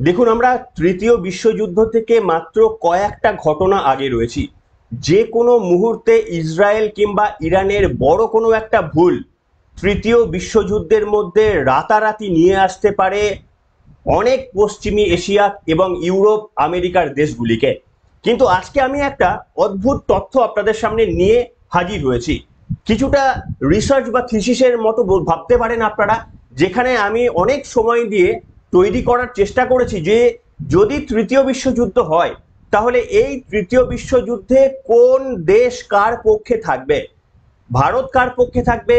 দেখুন, আমরা তৃতীয় বিশ্বযুদ্ধ থেকে মাত্র কয়েকটা ঘটনা আগে রয়েছি। যে কোনো মুহূর্তে ইসরায়েল কিংবা ইরানের বড় কোনো একটা ভুল তৃতীয় বিশ্বযুদ্ধের মধ্যে রাতারাতি নিয়ে আসতে পারে অনেক পশ্চিমী এশিয়া এবং ইউরোপ আমেরিকার দেশগুলিকে। কিন্তু আজকে আমি একটা অদ্ভুত তথ্য আপনাদের সামনে নিয়ে হাজির হয়েছি। কিছুটা রিসার্চ বা থিসিসের মতো ভাবতে পারেন আপনারা, যেখানে আমি অনেক সময় দিয়ে তৈরি করার চেষ্টা করেছি যে যদি তৃতীয় বিশ্বযুদ্ধ হয় তাহলে এই তৃতীয় বিশ্বযুদ্ধে কোন দেশ কার পক্ষে থাকবে, ভারত কার পক্ষে থাকবে,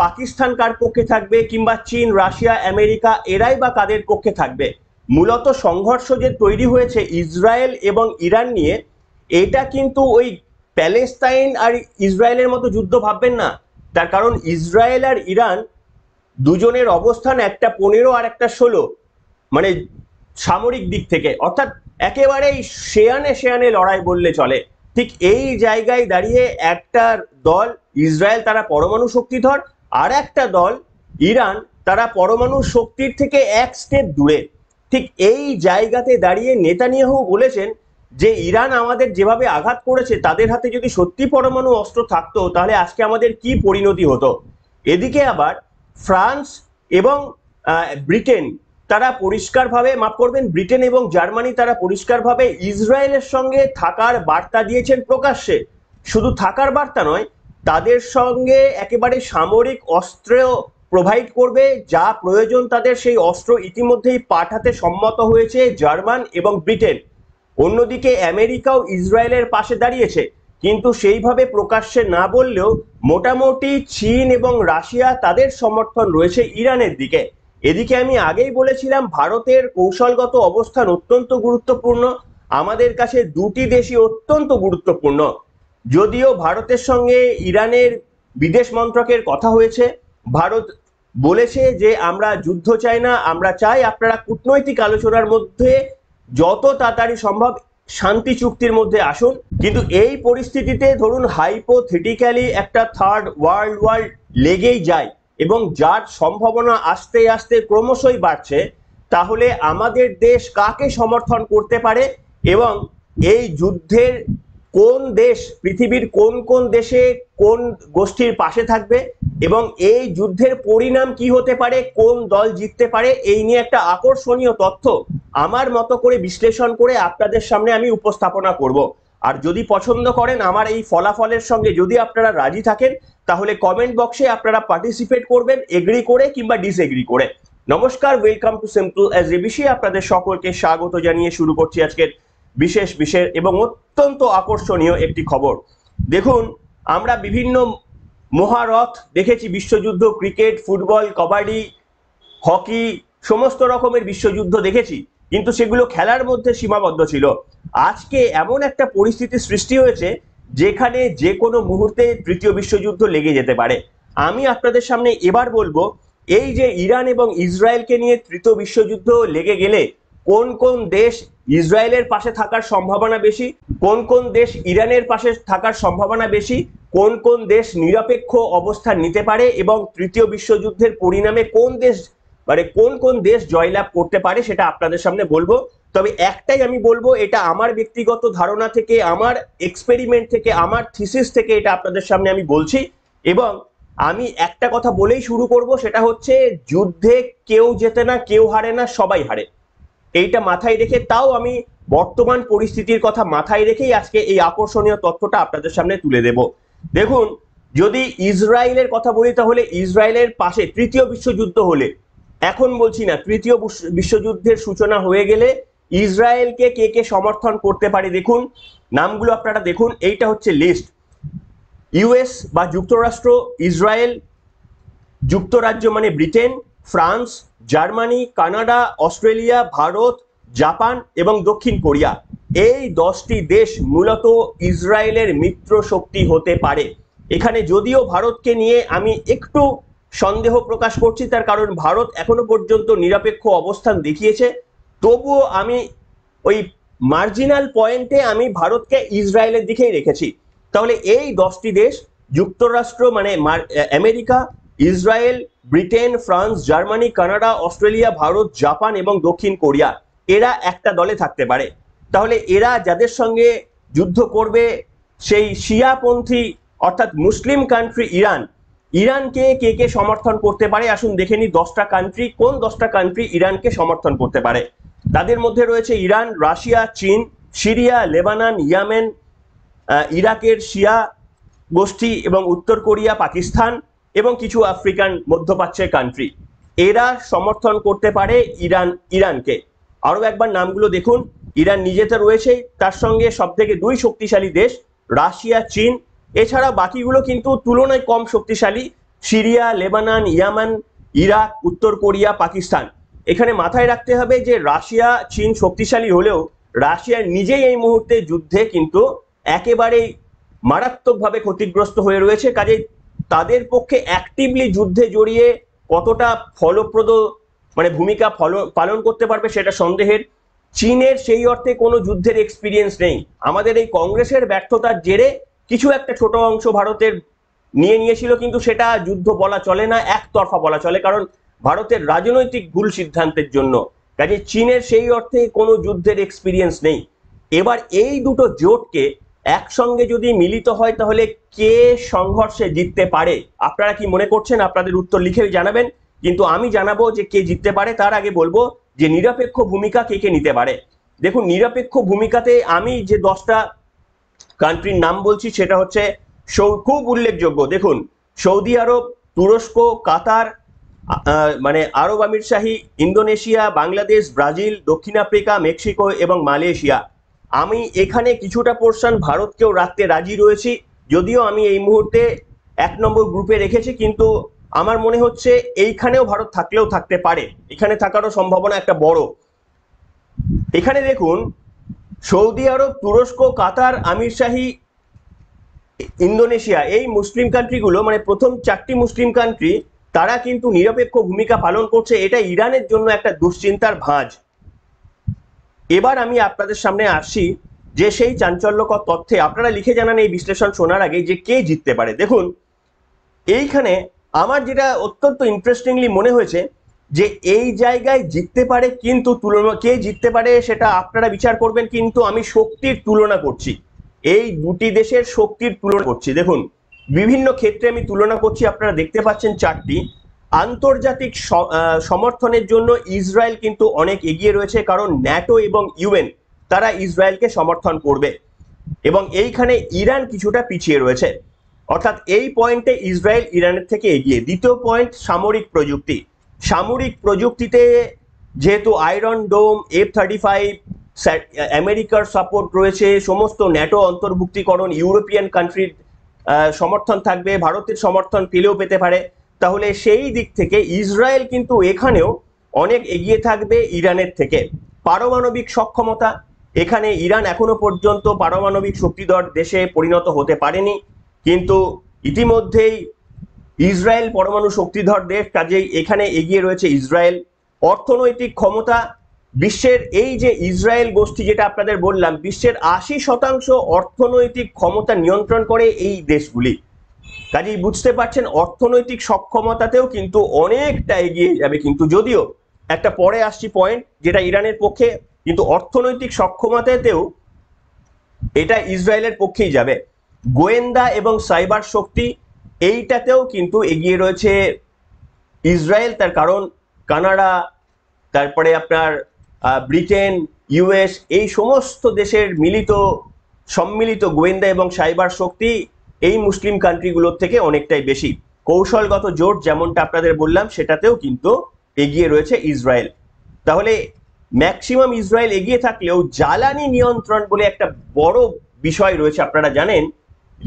পাকিস্তান কার পক্ষে থাকবে, কিংবা চীন, রাশিয়া, আমেরিকা এরাই বা কাদের পক্ষে থাকবে। মূলত সংঘর্ষ যে তৈরি হয়েছে ইসরায়েল এবং ইরান নিয়ে, এটা কিন্তু ওই প্যালেস্তাইন আর ইসরায়েলের মতো যুদ্ধ ভাববেন না। তার কারণ ইসরায়েল আর ইরান দুজনের অবস্থান একটা 15 আর একটা 16, মানে সামরিক দিক থেকে, অর্থাৎ একেবারেই শেয়ানে শেয়ানে লড়াই বললে চলে। ঠিক এই জায়গায় দাঁড়িয়ে একটা দল ইসরায়েল তারা পরমাণু শক্তিধর, আর একটা দল ইরান তারা পরমাণু শক্তির থেকে এক স্টেপ দূরে। ঠিক এই জায়গাতে দাঁড়িয়ে নেতানিয়াহু বলেছেন যে ইরান আমাদের যেভাবে আঘাত করেছে, তাদের হাতে যদি সত্যি পরমাণু অস্ত্র থাকতো তাহলে আজকে আমাদের কি পরিণতি হতো। এদিকে আবার ফ্রান্স এবং ব্রিটেন তারা পরিষ্কারভাবে, মাফ করবেন, ব্রিটেন এবং জার্মানি তারা পরিষ্কারভাবে ইসরায়েলের সঙ্গে থাকার বার্তা দিয়েছেন প্রকাশ্যে। শুধু থাকার বার্তা নয়, তাদের সঙ্গে একেবারে সামরিক অস্ত্র প্রোভাইড করবে, যা প্রয়োজন তাদের সেই অস্ত্র ইতিমধ্যেই পাঠাতে সম্মত হয়েছে জার্মান এবং ব্রিটেন। অন্যদিকে আমেরিকাও ইসরায়েলের পাশে দাঁড়িয়েছে, কিন্তু সেইভাবে প্রকাশ্যে না বললেও মোটামুটি চীন এবং রাশিয়া তাদের সমর্থন রয়েছে ইরানের দিকে। এদিকে আমি আগেই বলেছিলাম ভারতের কৌশলগত অবস্থান অত্যন্ত গুরুত্বপূর্ণ। আমাদের কাছে দুটি দেশই অত্যন্ত গুরুত্বপূর্ণ। যদিও ভারতের সঙ্গে ইরানের বিদেশ মন্ত্রকের কথা হয়েছে, ভারত বলেছে যে আমরা যুদ্ধ চাই না, আমরা চাই আপনারা কূটনৈতিক আলোচনার মধ্যে যত তাড়াতাড়ি সম্ভব শান্তি চুক্তির মধ্যে আসুন। কিন্তু এই পরিস্থিতিতে ধরুন হাইপোথেটিক্যালি একটা থার্ড ওয়ার্ল্ড ওয়ার লেগেই যায় এবং যার সম্ভাবনা আস্তে আস্তে ক্রমশই বাড়ছে, তাহলে আমাদের দেশ কাকে সমর্থন করতে পারে এবং এই যুদ্ধের কোন দেশ, পৃথিবীর কোন কোন দেশে কোন গোষ্ঠীর পাশে থাকবে এবং এই যুদ্ধের পরিণাম কি হতে পারে, কোন দল জিততে পারে, এই নিয়ে একটা আকর্ষণীয় তথ্য আমার মতো করে বিশ্লেষণ করে আপনাদের সামনে আমি উপস্থাপনা করব। আর যদি পছন্দ করেন আমার এই ফলাফলের সঙ্গে, যদি আপনারা রাজি থাকেন, তাহলে কমেন্ট বক্সে আপনারা পার্টিসিপেট করবেন, এগ্রি করে কিংবা ডিসএগ্রি করে। নমস্কার, welcome to simple as ABC. আপনাদের সকলকে স্বাগত জানিয়ে শুরু করছি আজকের বিশেষ এবং অত্যন্ত আকর্ষণীয় একটি খবর। দেখুন, আমরা বিভিন্ন মহারথ দেখেছি, বিশ্বযুদ্ধ, ক্রিকেট, ফুটবল, কবাডি, হকি, সমস্ত রকমের বিশ্বযুদ্ধ দেখেছি, কিন্তু সেগুলো খেলার মধ্যে সীমাবদ্ধ ছিল। আজকে এমন একটা পরিস্থিতি সৃষ্টি হয়েছে যেখানে যে কোনো মুহূর্তে তৃতীয় বিশ্বযুদ্ধ লেগে যেতে পারে। আমি আপনাদের সামনে এবার বলবো, এই যে ইরান এবং ইসরায়েলকে নিয়ে তৃতীয় বিশ্বযুদ্ধ লেগে গেলে কোন কোন দেশ ইসরায়েলের পাশে থাকার সম্ভাবনা বেশি, কোন কোন দেশ ইরানের পাশে থাকার সম্ভাবনা বেশি, কোন কোন দেশ নিরপেক্ষ অবস্থান নিতে পারে এবং তৃতীয় বিশ্বযুদ্ধের পরিণামে কোন দেশ, মানে কোন কোন দেশ জয়লাভ করতে পারে, সেটা আপনাদের সামনে বলবো। তবে একটাই আমি বলবো, এটা আমার ব্যক্তিগত ধারণা থেকে, আমার এক্সপেরিমেন্ট থেকে, আমার থিসিস থেকে এটা আপনাদের সামনে আমি বলছি। এবং আমি একটা কথা বলেই শুরু করব, সেটা হচ্ছে যুদ্ধে কেউ জেতে না, কেউ হারে না, সবাই হারে। এইটা মাথায় রেখে, তাও আমি বর্তমান পরিস্থিতির কথা মাথায় রেখেই আজকে এই আকর্ষণীয় তথ্যটা আপনাদের সামনে তুলে দেব। দেখুন, যদি ইসরায়েলের কথা বলি তাহলে ইসরায়েলের পাশে তৃতীয় বিশ্বযুদ্ধ হলে, এখন বলছি না, তৃতীয় বিশ্বযুদ্ধের সূচনা হয়ে গেলে ইসরায়েলকে কে কে সমর্থন করতে পারে, দেখুন নামগুলো আপনারা দেখুন। এইটা হচ্ছে লিস্ট। ইউএস বা যুক্তরাষ্ট্র, ইসরায়েল, যুক্তরাজ্য মানে Britain, France, Germany, Canada, Australia, Bharat, Japan এবং দক্ষিণ কোরিয়া। এই 10টি দেশ মূলত ইসরায়েলের মিত্র শক্তি হতে পারে। এখানে যদিও ভারতকে নিয়ে আমি একটু সন্দেহ প্রকাশ করছি, তার কারণ ভারত এখনো পর্যন্ত নিরপেক্ষ অবস্থান দেখিয়েছে, তবুও আমি ওই মার্জিনাল পয়েন্টে আমি ভারতকে ইসরায়েলের দিকেই রেখেছি। তাহলে এই 10টি দেশ, যুক্তরাষ্ট্র মানে America, Israel, Britain, France, Germany, Canada, Australia, Bharat, Japan এবং দক্ষিণ কোরিয়া, এরা একটা দলে থাকতে পারে। তাহলে এরা যাদের সঙ্গে যুদ্ধ করবে সেই শিয়াপন্থী অর্থাৎ মুসলিম কান্ট্রি ইরান, ইরানকে কে কে সমর্থন করতে পারে আসুন দেখে নি 10টা কান্ট্রি, কোন 10টা কান্ট্রি ইরানকে সমর্থন করতে পারে। তাদের মধ্যে রয়েছে ইরান, রাশিয়া, চীন, সিরিয়া, লেবানন, ইয়েমেন, ইরাকের শিয়া গোষ্ঠী এবং উত্তর কোরিয়া, পাকিস্তান এবং কিছু আফ্রিকান মধ্যপ্রাচ্যের কান্ট্রি। এরা সমর্থন করতে পারে ইরানকে। আরো একবার নামগুলো দেখুন, ইরান নিজেতে রয়েছে, তার সঙ্গে সব থেকে 2 শক্তিশালী দেশ রাশিয়া, চীন, এছাড়া বাকিগুলো কিন্তু তুলনায় কম শক্তিশালী, সিরিয়া, লেবানন, ইয়েমেন, ইরাক, উত্তর কোরিয়া, পাকিস্তান। এখানে মাথায় রাখতে হবে যে রাশিয়া, চীন শক্তিশালী হলেও রাশিয়া নিজেই এই মুহূর্তে যুদ্ধে কিন্তু একেবারেই মারাত্মকভাবে ক্ষতিগ্রস্ত হয়ে রয়েছে। কাজে তাদের পক্ষে অ্যাক্টিভলি যুদ্ধে জড়িয়ে কতটা ফলপ্রদ মানে ভূমিকা পালন করতে পারবে সেটা সন্দেহের। চীনের সেই অর্থে কোনো যুদ্ধের এক্সপিরিয়েন্স নেই। আমাদের এই কংগ্রেসের ব্যর্থতার জেরে কিছু একটা ছোট অংশ ভারতের নিয়েছিল, কিন্তু সেটা যুদ্ধ বলা চলে না, একতরফা বলা চলে, কারণ ভারতের রাজনৈতিক ভুল সিদ্ধান্তের জন্য। কাজে চীনের সেই অর্থে কোনো যুদ্ধের এক্সপিরিয়েন্স নেই। এবার এই দুটো জোটকে একসঙ্গে যদি মিলিত হয় তাহলে কে সংঘর্ষে জিততে পারে আপনারা কি মনে করছেন? আপনাদের উত্তর লিখে জানাবেন, কিন্তু আমি জানাবো যে কে জিততে পারে। তার আগে বলবো যে নিরপেক্ষ ভূমিকা কে কে নিতে পারে। দেখুন, নিরপেক্ষ ভূমিকাতে আমি যে 10টা কান্ট্রির নাম বলছি সেটা হচ্ছে খুব উল্লেখযোগ্য। দেখুন, সৌদি আরব, তুরস্ক, কাতার, মানে আরব আমিরশাহী, ইন্দোনেশিয়া, বাংলাদেশ, ব্রাজিল, দক্ষিণ আফ্রিকা, মেক্সিকো এবং মালয়েশিয়া। আমি এখানে কিছুটা পোর্শন ভারতকেও রাখতে রাজি রয়েছি, যদিও আমি এই মুহূর্তে 1 নম্বর গ্রুপে রেখেছি, কিন্তু আমার মনে হচ্ছে এইখানেও ভারত থাকলেও থাকতে পারে, এখানে থাকারও সম্ভাবনা একটা বড়। এখানে দেখুন, সৌদি আরব, তুরস্ক, কাতার, আমিরশাহী, ইন্দোনেশিয়া, এই মুসলিম কান্ট্রিগুলো মানে প্রথম 4টি মুসলিম কান্ট্রি, তারা কিন্তু নিরপেক্ষ ভূমিকা পালন করছে। এটা ইরানের জন্য একটা দুশ্চিন্তার ভাঁজ। এবার আমি আপনাদের সামনে আসছি যে সেই চাঞ্চল্যকর তথ্যে আপনারা লিখে জানান এই বিশ্লেষণ শোনার আগে যে কে জিততে পারে। দেখুন, এইখানে আমার যেটা অত্যন্ত ইন্টারেস্টিংলি মনে হয়েছে যে এই জায়গায় জিততে পারে, কিন্তু কে জিততে পারে সেটা আপনারা বিচার করবেন, কিন্তু আমি শক্তির তুলনা করছি, এই দুটি দেশের শক্তির তুলনা করছি। দেখুন, বিভিন্ন ক্ষেত্রে আমি তুলনা করছি, আপনারা দেখতে পাচ্ছেন 4টি। আন্তর্জাতিক সমর্থনের জন্য ইসরায়েল কিন্তু অনেক এগিয়ে রয়েছে, কারণ ন্যাটো এবং ইউএন তারা ইসরায়েলকে সমর্থন করবে, এবং এইখানে ইরান কিছুটা পিছিয়ে রয়েছে, অর্থাৎ এই পয়েন্টে ইসরায়েল ইরানের থেকে এগিয়ে। দ্বিতীয় পয়েন্ট, সামরিক প্রযুক্তি। সামরিক প্রযুক্তিতে যেহেতু আয়রন ডোম, F-35, আমেরিকার সাপোর্ট রয়েছে, সমস্ত ন্যাটো অন্তর্ভুক্তিকরণ, ইউরোপিয়ান কান্ট্রির সমর্থন থাকবে, ভারতের সমর্থন পেলেও পেতে পারে, তাহলে সেই দিক থেকে ইসরায়েল কিন্তু এখানেও অনেক এগিয়ে থাকবে ইরানের থেকে। পারমাণবিক সক্ষমতা, এখানে ইরান এখনো পর্যন্ত পারমাণবিক শক্তিধর দেশে পরিণত হতে পারেনি, কিন্তু ইতিমধ্যেই ইসরায়েল পরমাণু শক্তিধর দেশ, কাজেই এখানে এগিয়ে রয়েছে ইসরায়েল। অর্থনৈতিক ক্ষমতা, বিশ্বের এই যে ইসরায়েল গোষ্ঠী যেটা আপনাদের বললাম, বিশ্বের 80% অর্থনৈতিক ক্ষমতা নিয়ন্ত্রণ করে এই দেশগুলি। কাজেই বুঝতে পারছেন অর্থনৈতিক সক্ষমতাতেও কিন্তু অনেকটা এগিয়ে যাবে, কিন্তু যদিও একটা পরে আসছি পয়েন্ট যেটা ইরানের পক্ষে, কিন্তু অর্থনৈতিক সক্ষমতাতেও এটা ইসরায়েলের পক্ষেই যাবে। গোয়েন্দা এবং সাইবার শক্তি, এইটাতেও কিন্তু এগিয়ে রয়েছে ইসরায়েল, তার কারণ কানাডা, তারপরে আপনার ব্রিটেন, ইউএস, এই সমস্ত দেশের সম্মিলিত গোয়েন্দা এবং সাইবার শক্তি এই মুসলিম কান্ট্রিগুলোর থেকে অনেকটাই বেশি। কৌশলগত জোট যেমনটা আপনাদের বললাম সেটাতেও কিন্তু এগিয়ে রয়েছে ইসরায়েল। তাহলে ম্যাক্সিমাম ইসরায়েল এগিয়ে থাকলেও জ্বালানি নিয়ন্ত্রণ বলে একটা বড় বিষয় রয়েছে, আপনারা জানেন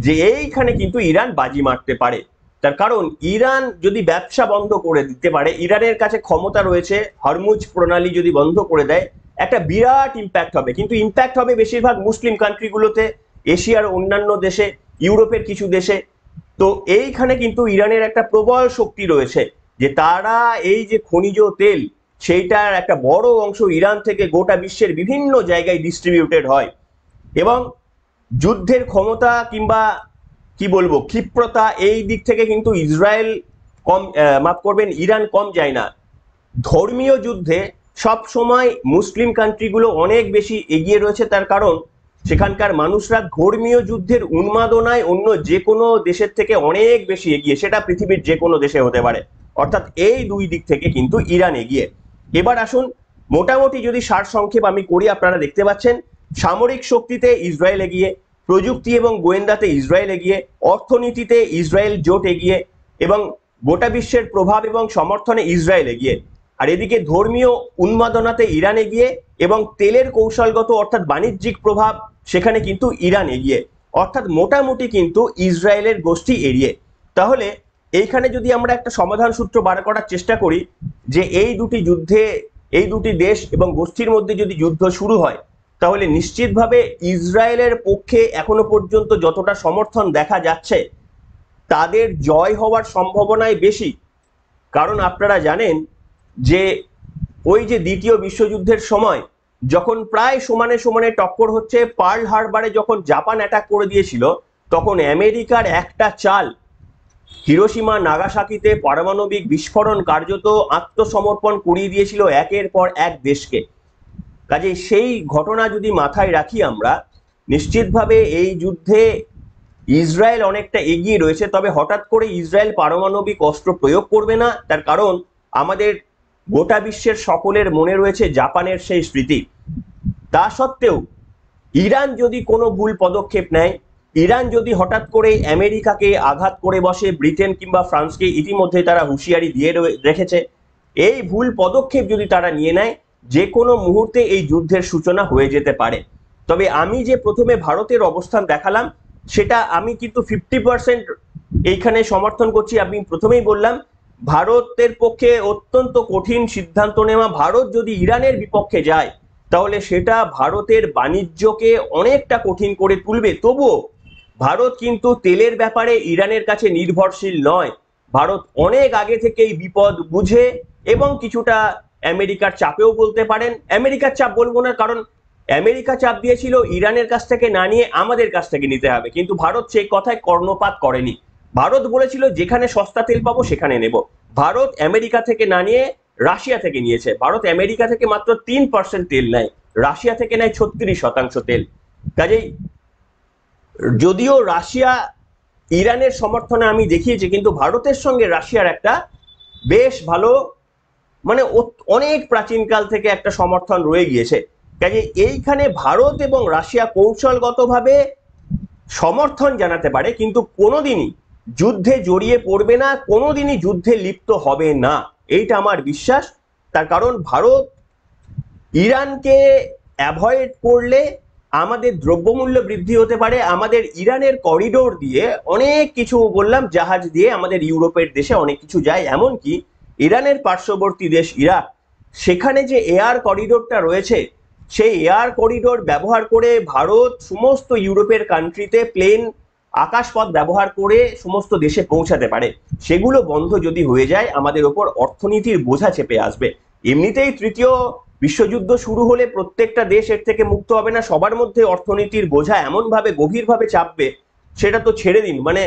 যে এইখানে কিন্তু ইরান বাজি মারতে পারে। তার কারণ ইরান যদি ব্যবসা বন্ধ করে দিতে পারে, ইরানের কাছে ক্ষমতা রয়েছে, হরমুজ প্রণালী যদি বন্ধ করে দেয়, একটা বিরাট ইম্প্যাক্ট হবে, কিন্তু ইম্প্যাক্ট হবে বেশিরভাগ মুসলিম কান্ট্রিগুলোতে, এশিয়ার অন্যান্য দেশে, ইউরোপের কিছু দেশে। তো এইখানে কিন্তু ইরানের একটা প্রবল শক্তি রয়েছে যে তারা এই যে খনিজ তেল, সেইটার একটা বড় অংশ ইরান থেকে গোটা বিশ্বের বিভিন্ন জায়গায় ডিস্ট্রিবিউটেড হয়, এবং যুদ্ধের ক্ষমতা কিংবা কি বলবো ক্ষিপ্রতা, এই দিক থেকে কিন্তু ইসরায়েল কম, মাফ করবেন, ইরান কম যায় না। ধর্মীয় যুদ্ধে সব সময় মুসলিম কান্ট্রিগুলো অনেক বেশি এগিয়ে রয়েছে, তার কারণ সেখানকার মানুষরা ধর্মীয় যুদ্ধের উন্মাদনায় অন্য যে কোনো দেশের থেকে অনেক বেশি এগিয়ে, সেটা পৃথিবীর যে কোনো দেশে হতে পারে। অর্থাৎ এই দুই দিক থেকে কিন্তু ইরান এগিয়ে। এবার আসুন মোটামুটি যদি সারসংক্ষেপ আমি করি, আপনারা দেখতে পাচ্ছেন সামরিক শক্তিতে ইসরায়েল এগিয়ে, প্রযুক্তি এবং গোয়েন্দাতে ইসরায়েল এগিয়ে, অর্থনীতিতে ইসরায়েল জোট এগিয়ে, এবং গোটা বিশ্বের প্রভাব এবং সমর্থনে ইসরায়েল এগিয়ে। আর এদিকে ধর্মীয় উন্মাদনাতে ইরান এগিয়ে, এবং তেলের কৌশলগত অর্থাৎ বাণিজ্যিক প্রভাব সেখানে কিন্তু ইরান এগিয়ে। অর্থাৎ মোটামুটি কিন্তু ইসরায়েলের গোষ্ঠী এড়িয়ে। তাহলে এইখানে যদি আমরা একটা সমাধান সূত্র বার করার চেষ্টা করি যে এই দুটি যুদ্ধে, এই দুটি দেশ এবং গোষ্ঠীর মধ্যে যদি যুদ্ধ শুরু হয়, তাহলে নিশ্চিতভাবে ইসরায়েলের পক্ষে এখনো পর্যন্ত যতটা সমর্থন দেখা যাচ্ছে তাদের জয় হওয়ার সম্ভাবনাই বেশি। কারণ আপনারা জানেন যে ওই যে দ্বিতীয় বিশ্বযুদ্ধের সময় যখন প্রায় সমানে সমানে টক্কর হচ্ছে, পার্ল হারবারে যখন জাপান অ্যাটাক করে দিয়েছিল, তখন আমেরিকার একটা চাল হিরোশিমা নাগাসাকিতে পারমাণবিক বিস্ফোরণ কার্যত আত্মসমর্পণ করিয়ে দিয়েছিল একের পর এক দেশকে। কাজে সেই ঘটনা যদি মাথায় রাখি আমরা, নিশ্চিতভাবে এই যুদ্ধে ইসরায়েল অনেকটা এগিয়ে রয়েছে। তবে হঠাৎ করে ইসরায়েল পারমাণবিক অস্ত্র প্রয়োগ করবে না, তার কারণ আমাদের গোটা বিশ্বের সকলের মনে রয়েছে জাপানের সেই স্মৃতি। তা সত্ত্বেও ইরান যদি কোনো ভুল পদক্ষেপ নেয়, ইরান যদি হঠাৎ করে আমেরিকাকে আঘাত করে বসে, ব্রিটেন কিংবা ফ্রান্সকে ইতিমধ্যে তারা হুঁশিয়ারি দিয়ে রেখেছে, এই ভুল পদক্ষেপ যদি তারা নিয়ে নেয়, যে কোনো মুহূর্তে এই যুদ্ধের সূচনা হয়ে যেতে পারে। তবে আমি যে প্রথমে ভারতের অবস্থান দেখালাম, সেটা আমি কিন্তু 50% এইখানে সমর্থন করছি। আমি প্রথমেই বললাম ভারতের পক্ষে অত্যন্ত কঠিন সিদ্ধান্ত নেওয়া। ভারত যদি ইরানের বিপক্ষে যায় তাহলে সেটা ভারতের বাণিজ্যকে অনেকটা কঠিন করে তুলবে। তবুও ভারত কিন্তু তেলের ব্যাপারে ইরানের কাছে নির্ভরশীল নয়। ভারত অনেক আগে থেকেই বিপদ বুঝে, এবং কিছুটা আমেরিকার চাপেও বলতে পারেন, আমেরিকার চাপ বলবো না, কারণ আমেরিকা চাপ দিয়েছিল ইরানের কাছ থেকে না নিয়ে আমাদের কাছ থেকে নিতে হবে, কিন্তু ভারত সেই কথায় কর্ণপাত করেনি। ভারত বলেছিল যেখানে সস্তা তেল পাবো সেখানে নেব। ভারত আমেরিকা থেকে না নিয়ে রাশিয়া থেকে নিয়েছে। ভারত আমেরিকা থেকে মাত্র 3% তেল নেয়, রাশিয়া থেকে নেয় 36% তেল। কাজেই যদিও রাশিয়া ইরানের সমর্থনে আমি দেখিয়েছি, কিন্তু ভারতের সঙ্গে রাশিয়ার একটা বেশ ভালো, মানে অনেক প্রাচীনকাল থেকে একটা সমর্থন রয়ে গিয়েছে। কাজে এইখানে ভারত এবং রাশিয়া কৌশলগতভাবে সমর্থন জানাতে পারে, কিন্তু কোনোদিনই যুদ্ধে জড়িয়ে পড়বে না, কোনোদিনই যুদ্ধে লিপ্ত হবে না, এইটা আমার বিশ্বাস। তার কারণ ভারত ইরানকে অ্যাভয়েড করলে আমাদের দ্রব্যমূল্য বৃদ্ধি হতে পারে। আমাদের ইরানের করিডোর দিয়ে অনেক কিছু, বললাম জাহাজ দিয়ে আমাদের ইউরোপের দেশে অনেক কিছু যায়, এমনকি ইরানের পার্শ্ববর্তী দেশ ইরাক, সেখানে যে এয়ার করিডোরটা রয়েছে, সেই এয়ার করিডোর ব্যবহার করে ভারত সমস্ত ইউরোপের কান্ট্রিতে প্লেন, আকাশপথ ব্যবহার করে সমস্ত দেশে পৌঁছাতে পারে। সেগুলো বন্ধ যদি হয়ে যায়, আমাদের ওপর অর্থনীতির বোঝা চেপে আসবে। এমনিতেই তৃতীয় বিশ্বযুদ্ধ শুরু হলে প্রত্যেকটা দেশ এর থেকে মুক্ত হবে না, সবার মধ্যে অর্থনীতির বোঝা এমনভাবে গভীরভাবে চাপবে, সেটা তো ছেড়ে দিন। মানে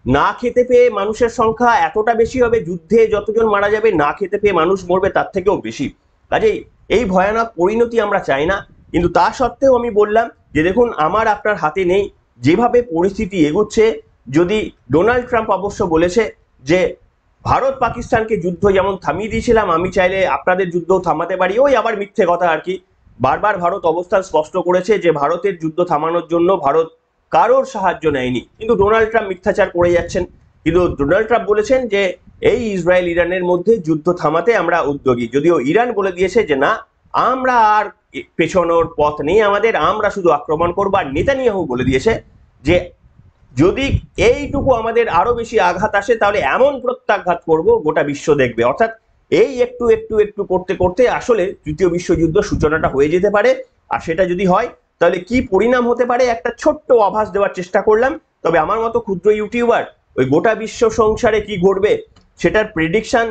না খেতে পেয়ে মানুষের সংখ্যা এতটা বেশি হবে, যুদ্ধে যতজন মারা যাবে না খেতে পেয়ে মানুষ মরবে তার থেকেও বেশি। কাজেই এই ভয়ানক পরিণতি আমরা চাই না। কিন্তু তা সত্ত্বেও আমি বললাম যে দেখুন, আমার আপনার হাতে নেই, যেভাবে পরিস্থিতি এগোচ্ছে। যদি ডোনাল্ড ট্রাম্প অবশ্য বলেছে যে ভারত পাকিস্তানকে যুদ্ধ যেমন থামিয়ে দিয়েছিলাম, আমি চাইলে আপনাদের যুদ্ধ থামাতে পারি, ওই আবার মিথ্যে কথা আর কি। বারবার ভারত অবস্থান স্পষ্ট করেছে যে ভারতের যুদ্ধ থামানোর জন্য ভারত কারোর সাহায্য নেয়নি, কিন্তু ডোনাল্ড ট্রাম্প মিথ্যাচার করে যাচ্ছেন। কিন্তু ডোনাল্ড ট্রাম্প বলেছেন যে এই ইসরায়েল ইরানের মধ্যে যুদ্ধ থামাতে আমরা উদ্যোগী, যদিও ইরান বলে দিয়েছে যে না, আমরা আর পেছনোর পথ নেই আমাদের, আমরা শুধু আক্রমণ করবো। আর নেতানিয়াহু বলে দিয়েছে যে যদি এইটুকু আমাদের আরো বেশি আঘাত আসে তাহলে এমন প্রত্যাঘাত করব গোটা বিশ্ব দেখবে। অর্থাৎ এই একটু একটু একটু করতে করতে আসলে তৃতীয় বিশ্বযুদ্ধ সূচনাটা হয়ে যেতে পারে। আর সেটা যদি হয় তাহলে কি পরিণাম হতে পারে একটা ছোট্ট আভাস দেওয়ার চেষ্টা করলাম। তবে আমার মতো ক্ষুদ্র ইউটিউবার ওই গোটা বিশ্ব সংসারে কি ঘটবে সেটার প্রেডিকশন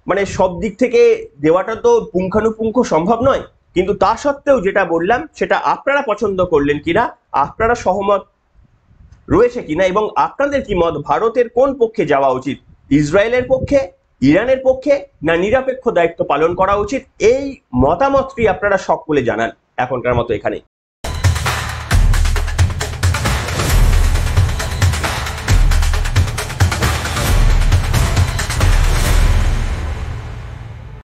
মানে সব দিক থেকে দেওয়াটা তো পুঙ্খানুপুঙ্খ সম্ভব নয়। কিন্তু তা সত্ত্বেও যেটা বললাম সেটা আপনারা পছন্দ করলেন কিনা, আপনারা সহমত রয়েছে কিনা, এবং আপনাদের কি মত, ভারতের কোন পক্ষে যাওয়া উচিত, ইসরায়েলের পক্ষে, ইরানের পক্ষে না নিরপেক্ষ দায়িত্ব পালন করা উচিত, এই মতামতটি আপনারা সকলে জানান। এখনকার মতো এখানে।